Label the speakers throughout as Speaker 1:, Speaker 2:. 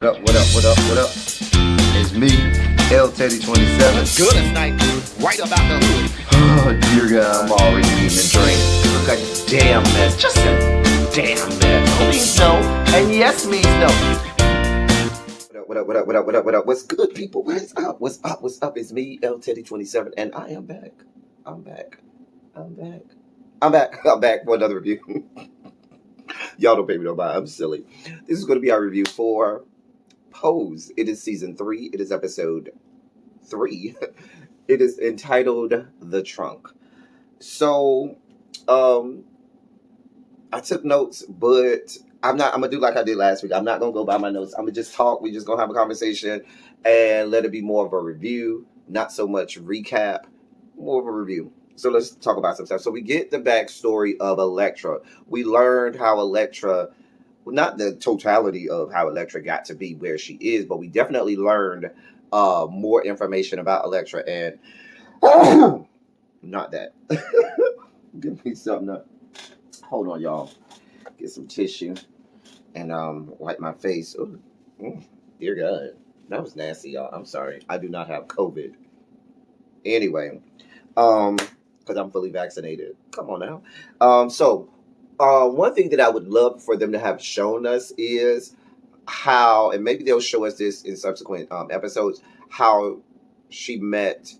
Speaker 1: What up, what up, what up, what up? It's me, L Teddy 27.
Speaker 2: Good as night, right about the hood.
Speaker 1: Oh, dear God, I'm already eating a drink.
Speaker 2: Look a damn mess, just a damn mess. No means no, and yes means no.
Speaker 1: What up, what up, what up, what up, what up? What's good, people? What's up, what's up, what's up? It's me, L Teddy 27, and I am back. I'm back. I'm back. I'm back. I'm back for another review. Y'all don't pay me no mind. I'm silly. This is going to be our review for Pose. It is season 3. It is episode 3. It is entitled The Trunk. So, I took notes, but I'm gonna do like I did last week. I'm not gonna go by my notes. I'm gonna just talk. We just gonna have a conversation and let it be more of a review, not so much recap, more of a review. So let's talk about some stuff. So we get the backstory of Elektra. We learned how Elektra, not the totality of how Elektra got to be where she is, but we definitely learned more information about Elektra and not that. Give me something to hold on, y'all. Get some tissue and wipe my face. Ooh, dear God, that was nasty, y'all. I'm sorry. I do not have COVID. Anyway, because I'm fully vaccinated. Come on now. One thing that I would love for them to have shown us is how, and maybe they'll show us this in subsequent episodes, how she met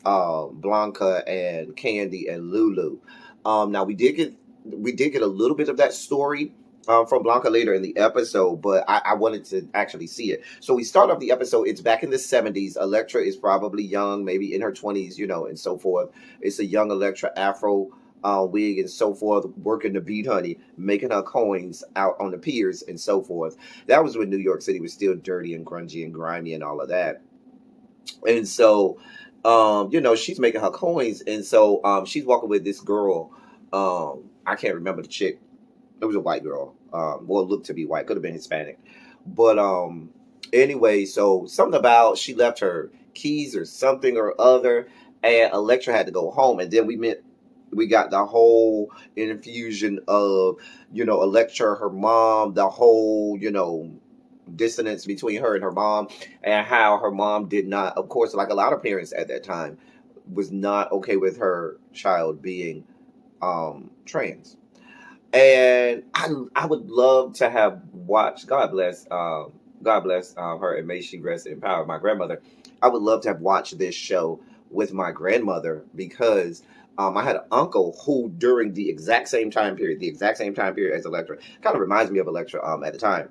Speaker 1: Blanca and Candy and Lulu. Now we did get a little bit of that story from Blanca later in the episode, but I wanted to actually see it. So we start off the episode. It's back in the 70s. Elektra is probably young, maybe in her 20s, and so forth. It's a young Elektra, Afro wig and so forth, working the beat honey, making her coins out on the piers and so forth. That was when New York City was still dirty and grungy and grimy and all of that. And so, she's making her coins, and so she's walking with this girl. I can't remember the chick. It was a white girl. Well, looked to be white, could have been Hispanic. But anyway, so something about she left her keys or something or other, and Elektra had to go home, and then we got the whole infusion of Elektra, her mom, the whole dissonance between her and her mom, and how her mom did not, of course, like a lot of parents at that time, was not okay with her child being trans. And I would love to have watched, God bless her, and may she rest in power, my grandmother. I would love to have watched this show with my grandmother, because I had an uncle who, during the exact same time period as Elektra, kind of reminds me of Elektra at the time.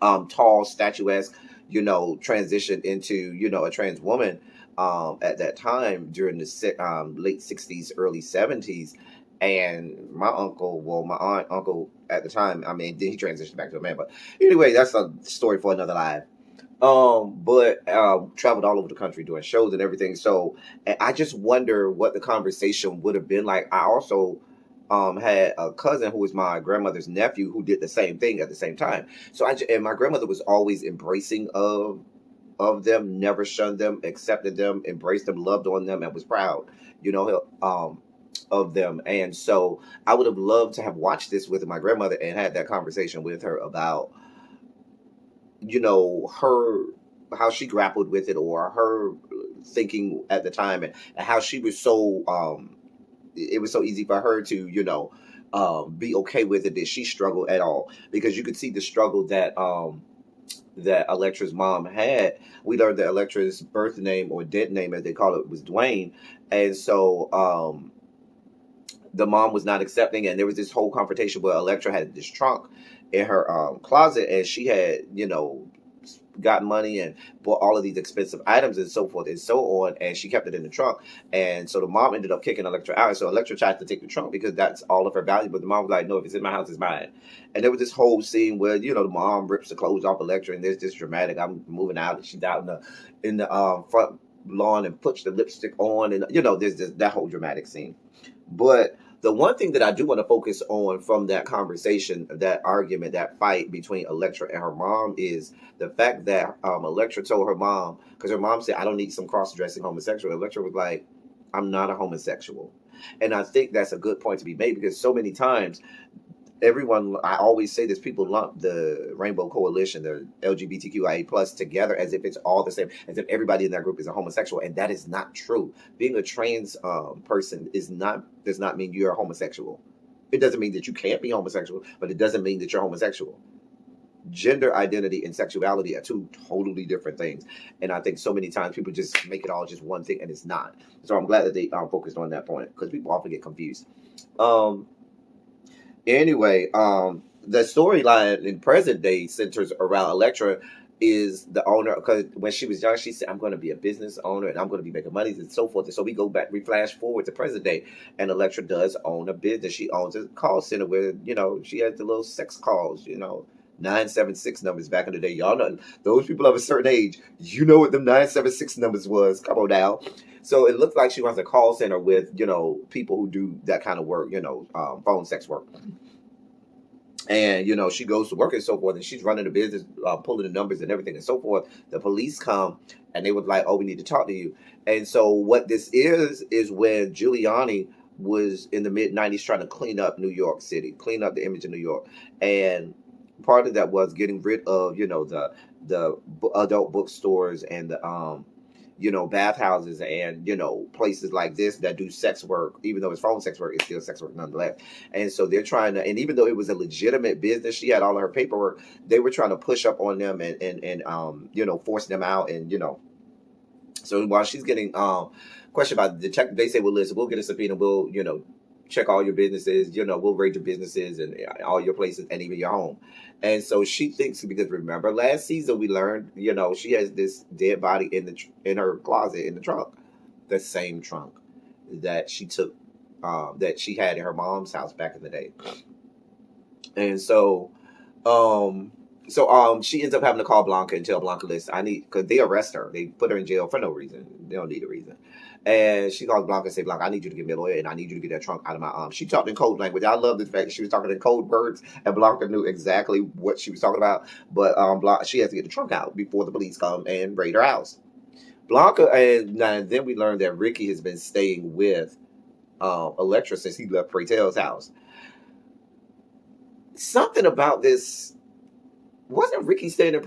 Speaker 1: Tall, statuesque, transitioned into, a trans woman at that time during the late 60s, early 70s. And my uncle at the time, I mean, then he transitioned back to a man. But anyway, that's a story for another live. But traveled all over the country doing shows and everything. So I just wonder what the conversation would have been like. I also had a cousin who was my grandmother's nephew who did the same thing at the same time. So and my grandmother was always embracing of them, never shunned them, accepted them, embraced them, loved on them, and was proud, of them. And so I would have loved to have watched this with my grandmother and had that conversation with her about, her, how she grappled with it, or her thinking at the time, and how she was so it was so easy for her to be okay with it, that she struggled at all, because you could see the struggle that that Elektra's mom had. We learned that Elektra's birth name, or dead name as they call it, was Dwayne. And so the mom was not accepting, and there was this whole confrontation where Elektra had this trunk in her closet, and she had got money and bought all of these expensive items and so forth and so on, and she kept it in the trunk. And so the mom ended up kicking Elektra out, and so Elektra tried to take the trunk because that's all of her value, but the mom was like, no, if it's in my house, it's mine. And there was this whole scene where the mom rips the clothes off Elektra, and there's this dramatic, I'm moving out, and she's out in the front lawn and puts the lipstick on, and there's that whole dramatic scene. But the one thing that I do want to focus on from that conversation, that argument, that fight between Elektra and her mom, is the fact that Elektra told her mom, because her mom said, I don't need some cross-dressing homosexual. Elektra was like, I'm not a homosexual. And I think that's a good point to be made, because so many times everyone, I always say this, people lump the Rainbow Coalition, the LGBTQIA plus together as if it's all the same, as if everybody in that group is a homosexual, and that is not true. Being a trans person does not mean you're a homosexual. It doesn't mean that you can't be homosexual, but it doesn't mean that you're homosexual. Gender identity and sexuality are two totally different things, and I think so many times people just make it all just one thing, and it's not. So I'm glad that they focused on that point, because people often get confused. Um, Anyway, the storyline in present day centers around Electra is the owner, because when she was young, she said, "I'm going to be a business owner and I'm going to be making money," and so forth. And so we go back, we flash forward to present day, and Electra does own a business. She owns a call center where she has the little sex calls, 976 numbers back in the day. Y'all know those people of a certain age. You know what them 976 numbers was? Come on now. So it looks like she runs a call center with people who do that kind of work, phone sex work. And she goes to work and so forth, and she's running the business, pulling the numbers and everything and so forth. The police come, and they was like, "Oh, we need to talk to you." And so what this is when Giuliani was in the mid 90s trying to clean up New York City, clean up the image of New York, and part of that was getting rid of the adult bookstores and the bathhouses and places like this that do sex work. Even though it's phone sex work, it's still sex work nonetheless. And so they're trying to, and even though it was a legitimate business, she had all of her paperwork, they were trying to push up on them and force them out. And so while she's getting questioned by the detective, they say, "Well, listen, we'll get a subpoena, we'll check all your businesses, we'll raid your businesses and all your places and even your home." And so she thinks, because remember last season we learned, she has this dead body in her closet in the trunk, the same trunk that she took, that she had in her mom's house back in the day. And so, she ends up having to call Blanca and tell Blanca, "Listen, because they arrest her, they put her in jail for no reason, they don't need a reason." And she calls Blanca and say, "Blanca, I need you to give me a lawyer, and I need you to get that trunk out of my arm." She talked in code language. I love the fact she was talking in code words, and Blanca knew exactly what she was talking about. But she has to get the trunk out before the police come and raid her house. Blanca, and then we learned that Ricky has been staying with Electra since he left Pratel's house. Something about this, wasn't Ricky staying in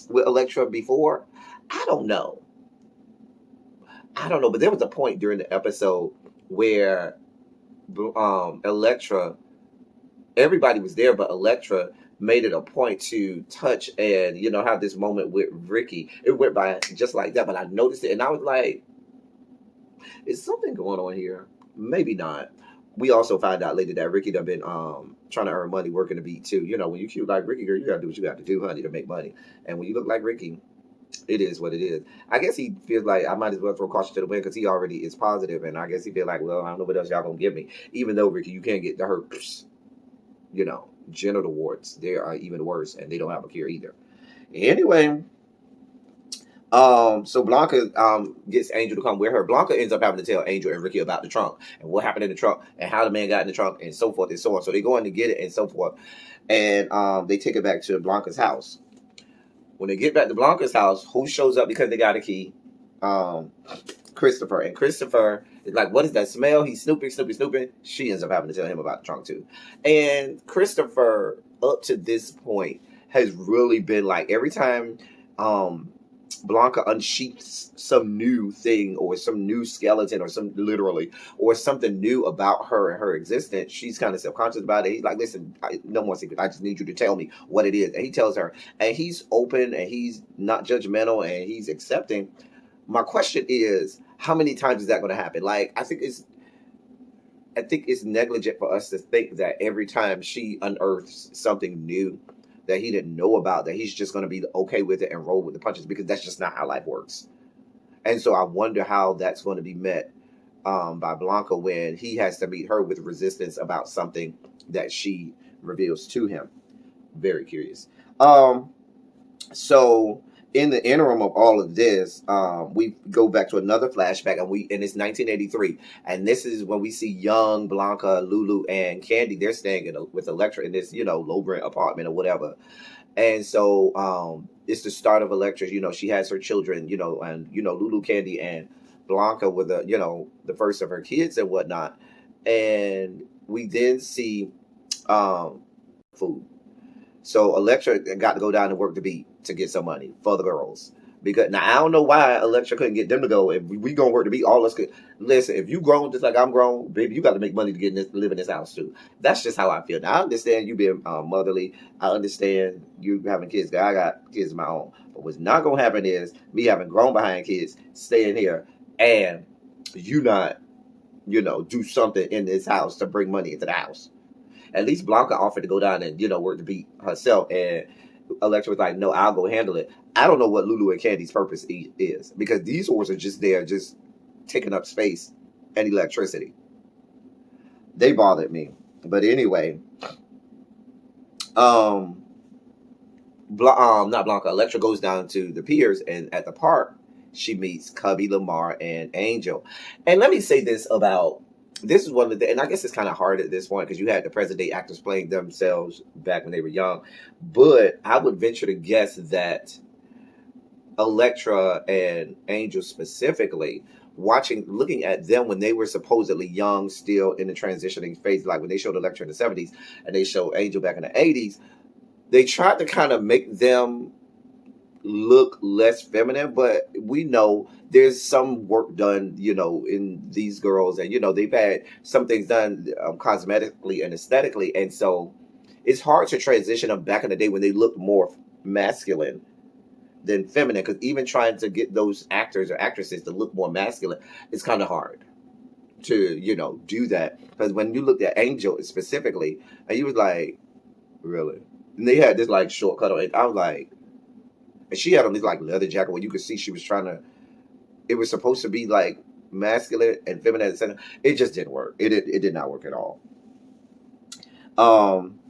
Speaker 1: with Electra before? I don't know. But there was a point during the episode where Electra, everybody was there, but Electra made it a point to touch and have this moment with Ricky. It went by just like that, but I noticed it, and I was like, "Is something going on here?" Maybe not. We also find out later that Ricky done been trying to earn money working the beat too. When you cute like Ricky, girl, you gotta do what you got to do, honey, to make money. And when you look like Ricky, it is what it is. I guess he feels like I might as well throw caution to the wind, because he already is positive, and I guess he feel like, well, I don't know what else y'all gonna give me. Even though, Ricky, you can't get the herpes, genital warts. They are even worse, and they don't have a cure either. Anyway, so Blanca gets Angel to come with her. Blanca ends up having to tell Angel and Ricky about the trunk and what happened in the trunk and how the man got in the trunk and so forth and so on. So they go in to get it and so forth, and they take it back to Blanca's house. When they get back to Blanca's house, who shows up because they got a key? Christopher. And Christopher is like, "What is that smell?" He's snooping. She ends up having to tell him about the trunk too. And Christopher, up to this point, has really been like, every time Blanca unsheaths some new thing or some new skeleton or something new about her and her existence, she's kind of self-conscious about it. He's like, "Listen, no more secrets. I just need you to tell me what it is." And he tells her, and he's open and he's not judgmental and he's accepting. My question is, how many times is that going to happen? Like, I think it's negligent for us to think that every time she unearths something new that he didn't know about, that he's just going to be okay with it and roll with the punches, because that's just not how life works. And so I wonder how that's going to be met by Blanca when he has to meet her with resistance about something that she reveals to him. Very curious. So in the interim of all of this, we go back to another flashback, and it's 1983, and this is when we see young Blanca, Lulu, and Candy. They're staying with Electra in this low rent apartment or whatever. And so it's the start of Electra. She has her children, and Lulu, Candy, and Blanca with the first of her kids and whatnot. and we then see food. So Electra got to go down and work the beat to get some money for the girls. Because now I don't know why Electra couldn't get them to go. If we gonna work the beat, all us could listen. If you grown just like I'm grown, baby, you got to make money to get in this, live in this house too. That's just how I feel. Now I understand you being motherly. I understand you having kids. 'Cause I got kids of my own. But what's not gonna happen is me having grown behind kids, staying here, and you not, do something in this house to bring money into the house. At least Blanca offered to go down and work the beat herself, and Electra was like, "No, I'll go handle it." I don't know what Lulu and Candy's purpose is, because these whores are just there, just taking up space and electricity. They bothered me, but anyway, not Blanca. Electra goes down to the piers, and at the park, she meets Cubby, Lamar, and Angel. And let me say this about this is one of the, and I guess it's kind of hard at this point because you had the present day actors playing themselves back when they were young, but I would venture to guess that Electra and Angel specifically, looking at them when they were supposedly young, still in the transitioning phase, like when they showed Electra in the 70s and they showed Angel back in the 80s, they tried to kind of make them look less feminine, but we know there's some work done, in these girls, and they've had some things done cosmetically and aesthetically, and so it's hard to transition them back in the day when they looked more masculine than feminine, because even trying to get those actors or actresses to look more masculine, it's kind of hard to do that, because when you looked at Angel specifically, and you was like, really, and they had this like shortcut on it, I was like, and she had on this like leather jacket where you could see she was trying to. It was supposed to be like masculine and feminine at the center. It just didn't work. It did not work at all.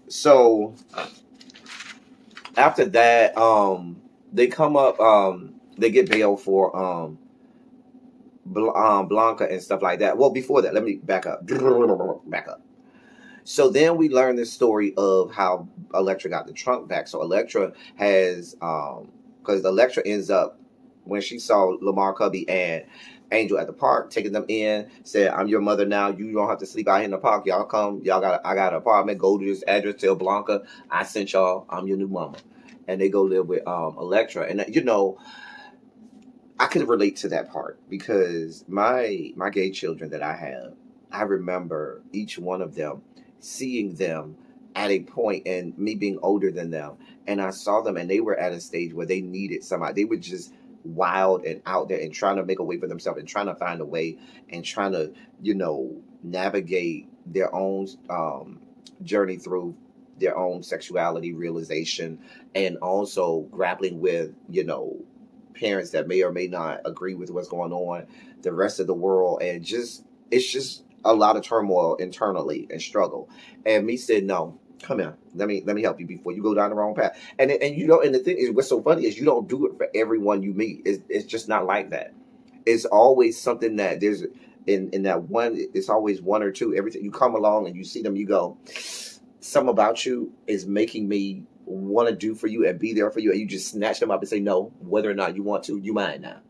Speaker 1: So after that, they come up. They get bail for Blanca and stuff like that. Well, before that, let me back up. Back up. So then we learn the story of how Electra got the trunk back. So Electra has because Electra ends up, when she saw Lamar, Cubby, and Angel at the park, taking them in, said, "I'm your mother now. You don't have to sleep out here in the park. Y'all come. I got an apartment. Go to this address. Tell Blanca I sent y'all. I'm your new mama." And they go live with Electra. And I can relate to that part, because my gay children that I have, I remember each one of them, seeing them at a point, and me being older than them, and I saw them and they were at a stage where they needed somebody. They were just wild and out there and trying to make a way for themselves and trying to find a way and trying to navigate their own journey through their own sexuality realization, and also grappling with parents that may or may not agree with what's going on, the rest of the world, and it's just a lot of turmoil internally and struggle. And me said, "No, come here. Let me help you before you go down the wrong path." And and the thing is, what's so funny is you don't do it for everyone you meet. It's just not like that. It's always something that there's in that one. It's always one or two. Every time you come along and you see them, you go, "Something about you is making me want to do for you and be there for you," and you just snatch them up and say, "No, whether or not you want to, you mine now.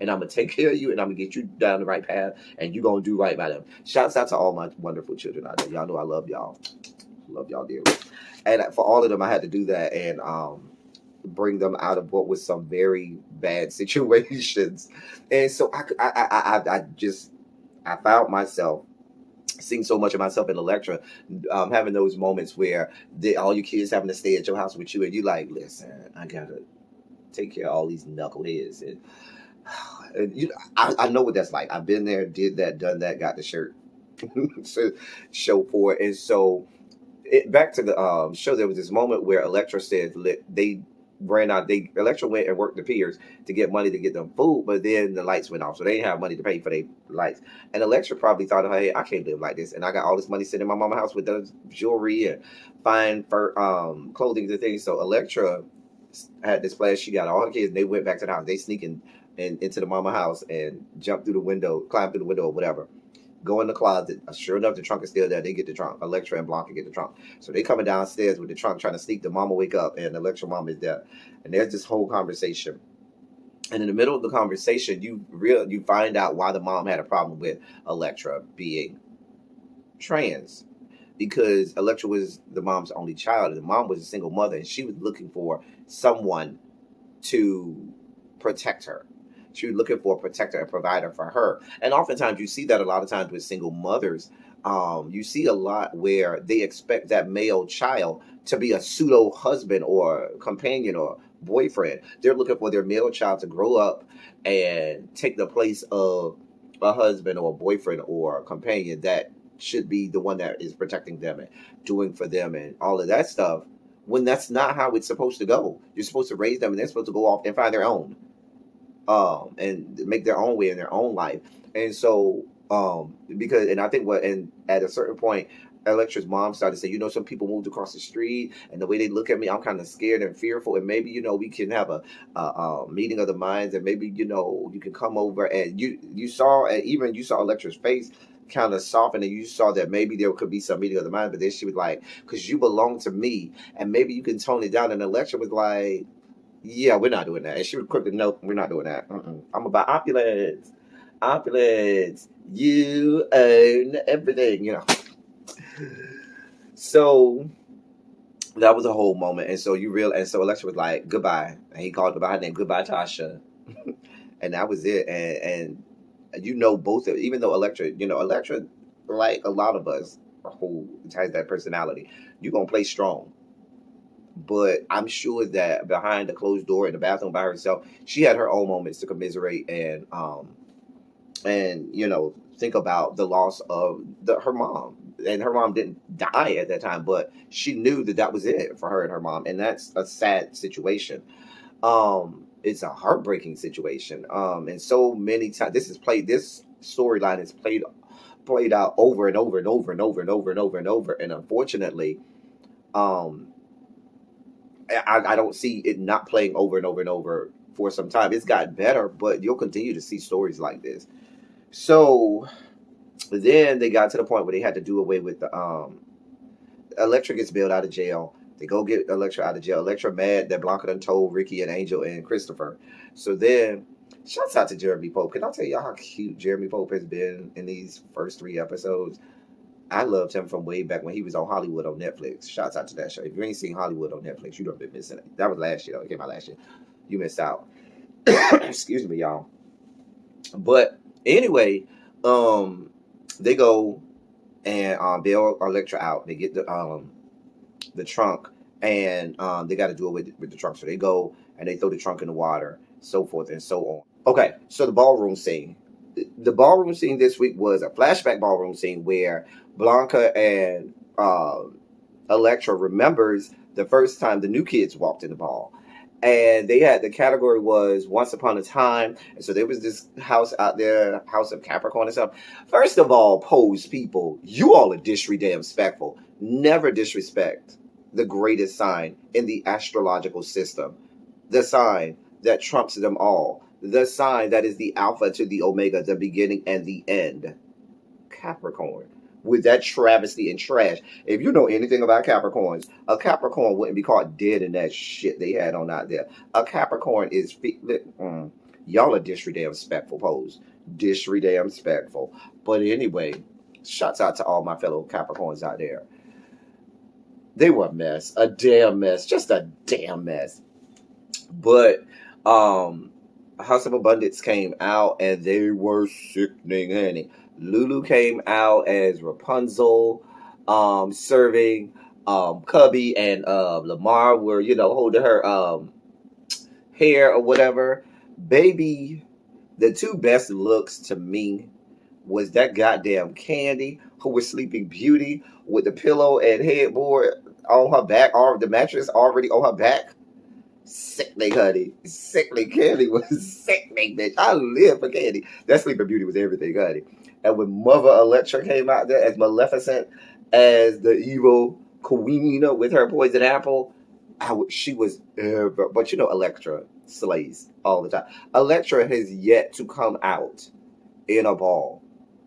Speaker 1: And I'm going to take care of you, and I'm going to get you down the right path, and you're going to do right by them." Shouts out to all my wonderful children out there. Y'all know I love y'all. Love y'all dearly. And for all of them, I had to do that and bring them out of what was some very bad situations. And so I found myself seeing so much of myself in Electra, having those moments where all your kids having to stay at your house with you, and you like, "Listen, I got to take care of all these knuckleheads." And I know what that's like. I've been there, did that, done that, got the shirt show for it. And so back to the show, there was this moment where Electra said they ran out. Electra went and worked the piers to get money to get them food, but then the lights went off, so they didn't have money to pay for their lights. And Electra probably thought, "Hey, I can't live like this, and I got all this money sitting in my mama's house with the jewelry and fine clothing and things." So Electra had this plan. She got all her kids, and they went back to the house. They sneaking into the mama house and jump through the window, climb through the window or whatever. Go in the closet. Sure enough, the trunk is still there. They get the trunk. Electra and Blanca get the trunk. So they coming downstairs with the trunk trying to sneak. The mama wake up, and Electra mama is there. And there's this whole conversation. And in the middle of the conversation, you find out why the mom had a problem with Electra being trans, because Electra was the mom's only child, and the mom was a single mother, and she was looking for someone to protect her. She was looking for a protector and provider for her. And oftentimes you see that a lot of times with single mothers. You see a lot where they expect that male child to be a pseudo husband or companion or boyfriend. They're looking for their male child to grow up and take the place of a husband or a boyfriend or a companion that should be the one that is protecting them and doing for them and all of that stuff, when that's not how it's supposed to go. You're supposed to raise them, and they're supposed to go off and find their own, and make their own way in their own life. And so, because, and I think and at a certain point, Electra's mom started to say, some people moved across the street, and the way they look at me, I'm kind of scared and fearful. And maybe, we can have a meeting of the minds, and maybe, you can come over. And you saw, and even you saw Electra's face kind of soften, and you saw that maybe there could be some meeting of the minds. But then she was like, because you belong to me, and maybe you can tone it down. And Electra was like, yeah, we're not doing that. And she was quick to nope, we're not doing that. I'm about opulence. Opulence. You own everything. So that was a whole moment. And so and so Alexa was like, goodbye. And he called her by her name, goodbye, Tasha. And that was it. And both of, even though Electra, like a lot of us who has that personality, you're going to play strong. But I'm sure that behind the closed door in the bathroom by herself, she had her own moments to commiserate and think about the loss of her mom. And her mom didn't die at that time, but she knew that was it for her and her mom, and that's a sad situation. It's a heartbreaking situation. And so many times this storyline is played out over and over and over and over and over and over and over. And unfortunately, I don't see it not playing over and over and over for some time. It's gotten better, but you'll continue to see stories like this. So then they got to the point where they had to do away with the Electra gets bailed out of jail. They go get Electra out of jail. Electra mad that Blanca done told Ricky and Angel and Christopher. So then, shouts out to Jeremy Pope. Can I tell y'all how cute Jeremy Pope has been in these first 3 episodes? I loved him from way back when he was on Hollywood on Netflix. Shouts out to that show. If you ain't seen Hollywood on Netflix, you don't been missing it. That was last year. It came out last year. You missed out. Excuse me, y'all. But anyway, they go and bail Electra out. They get the trunk, and they got to do it with the trunk. So they go and they throw the trunk in the water, so forth and so on. Okay, so the ballroom scene. The ballroom scene this week was a flashback ballroom scene where Blanca and Electra remembers the first time the new kids walked in the ball. And the category was Once Upon a Time. And so there was this house out there, House of Capricorn and stuff. First of all, Pose people, you all are disrespectful. Never disrespect the greatest sign in the astrological system. The sign that trumps them all. The sign that is the alpha to the omega, the beginning and the end. Capricorn. With that travesty and trash. If you know anything about Capricorns, a Capricorn wouldn't be caught dead in that shit they had on out there. A Capricorn is... y'all are disrespectful, Pose. Disrespectful. But anyway, shouts out to all my fellow Capricorns out there. They were a mess. A damn mess. Just a damn mess. But House of Abundance came out and they were sickening, honey. Lulu came out as Rapunzel, serving Cubby and Lamar were, holding her hair or whatever. Baby, the 2 best looks to me was that goddamn Candy, who was Sleeping Beauty with the pillow and headboard on her back, or the mattress already on her back. Sickening, honey. Sickening. Candy was sickening, bitch. I live for Candy. That Sleeping Beauty was everything, honey. And when Mother Electra came out there as Maleficent, as the evil queen with her poison apple, she was ever. But Electra slays all the time. Electra has yet to come out in a ball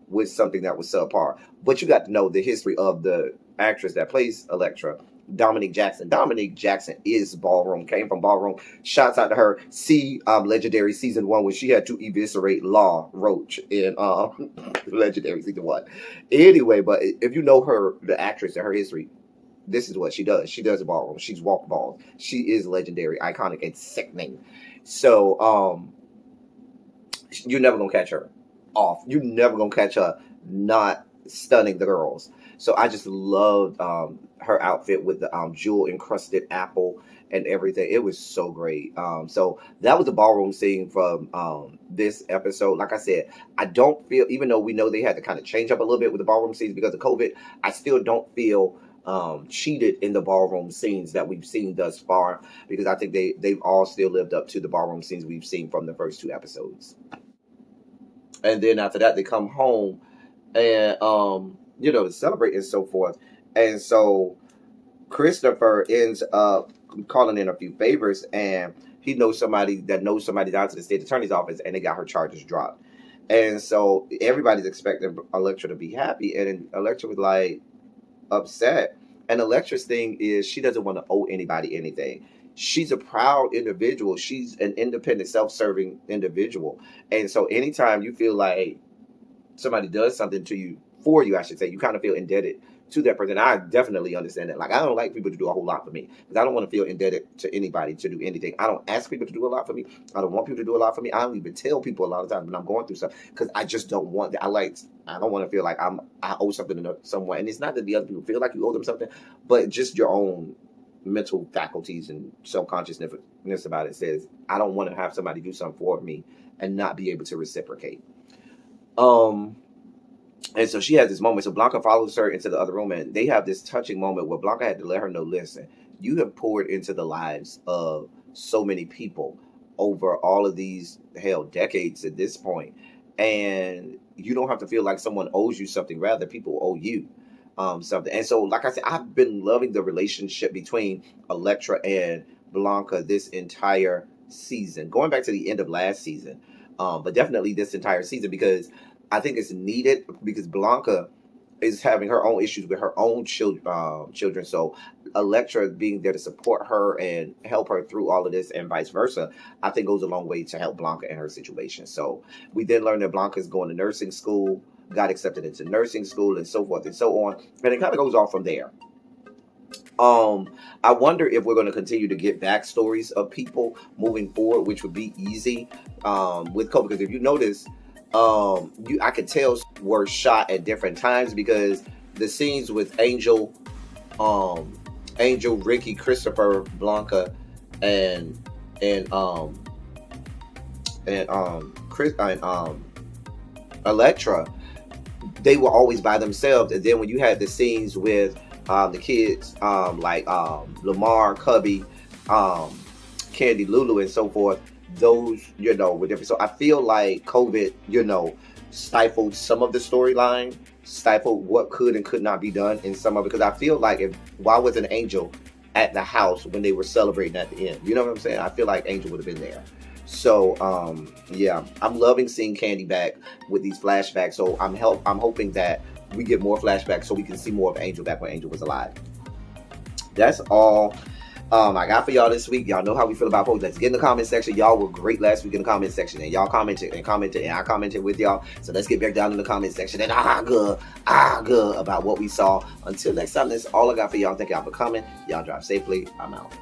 Speaker 1: with something that was subpar. But you got to know the history of the actress that plays Electra. Dominique Jackson. Dominique Jackson is ballroom, came from ballroom. Shouts out to her. See Legendary season 1 when she had to eviscerate Law Roach in Legendary season 1. Anyway, but if you know her, the actress and her history, this is what she does. She does ballroom. She's walked balls. She is legendary, iconic, and sickening. So you're never gonna catch her off. You're never gonna catch her not stunning the girls. So I just loved her outfit with the jewel encrusted apple and everything. It was so great. So that was the ballroom scene from this episode. Like I said, I don't feel, even though we know they had to kind of change up a little bit with the ballroom scenes because of COVID, I still don't feel cheated in the ballroom scenes that we've seen thus far, because I think they've all still lived up to the ballroom scenes we've seen from the first 2 episodes. And then after that, they come home and to celebrate and so forth. And so Christopher ends up calling in a few favors, and he knows somebody down to the state attorney's office, and they got her charges dropped. And so everybody's expecting Electra to be happy, and Electra was like upset. And Electra's thing is she doesn't want to owe anybody anything. She's a proud individual. She's an independent, self-serving individual. And so anytime you feel like somebody does something to you, for you, I should say, you kind of feel indebted to that person. I definitely understand that. Like, I don't like people to do a whole lot for me, because I don't want to feel indebted to anybody to do anything. I don't ask people to do a lot for me. I don't want people to do a lot for me. I don't even tell people a lot of times when I'm going through stuff, because I just don't want that. I don't want to feel like I owe something to someone. And it's not that the other people feel like you owe them something, but just your own mental faculties and self-consciousness about it says, I don't want to have somebody do something for me and not be able to reciprocate. And so she has this moment. So Blanca follows her into the other room, and they have this touching moment where Blanca had to let her know, listen, you have poured into the lives of so many people over all of these, decades at this point. And you don't have to feel like someone owes you something. Rather, people owe you something. And so, like I said, I've been loving the relationship between Electra and Blanca this entire season, going back to the end of last season, but definitely this entire season, because I think it's needed, because Blanca is having her own issues with her own children. So Electra being there to support her and help her through all of this, and vice versa, I think goes a long way to help Blanca in her situation. So we then learn that Blanca is going to nursing school, got accepted into nursing school, and so forth and so on. And it kind of goes off from there. I wonder if we're going to continue to get backstories of people moving forward, which would be easy with COVID. Because if you notice, I could tell were shot at different times, because the scenes with Angel, Ricky, Christopher, Blanca, and Chris and Electra, they were always by themselves. And then when you had the scenes with the kids, like Lamar, Cubby, Candy, Lulu, and so forth, those, were different. So I feel like COVID, stifled some of the storyline, stifled what could and could not be done in some of it. Because I feel like why was an Angel at the house when they were celebrating at the end? You know what I'm saying? I feel like Angel would have been there. So yeah, I'm loving seeing Candy back with these flashbacks. So I'm hoping that we get more flashbacks so we can see more of Angel back when Angel was alive. That's all I got for y'all this week. Y'all know how we feel about posts. Let's get in the comment section. Y'all were great last week in the comment section, and y'all commented and I commented with y'all. So let's get back down in the comment section and good about what we saw. Until next time, that's all I got for y'all. Thank y'all for coming. Y'all drive safely. I'm out.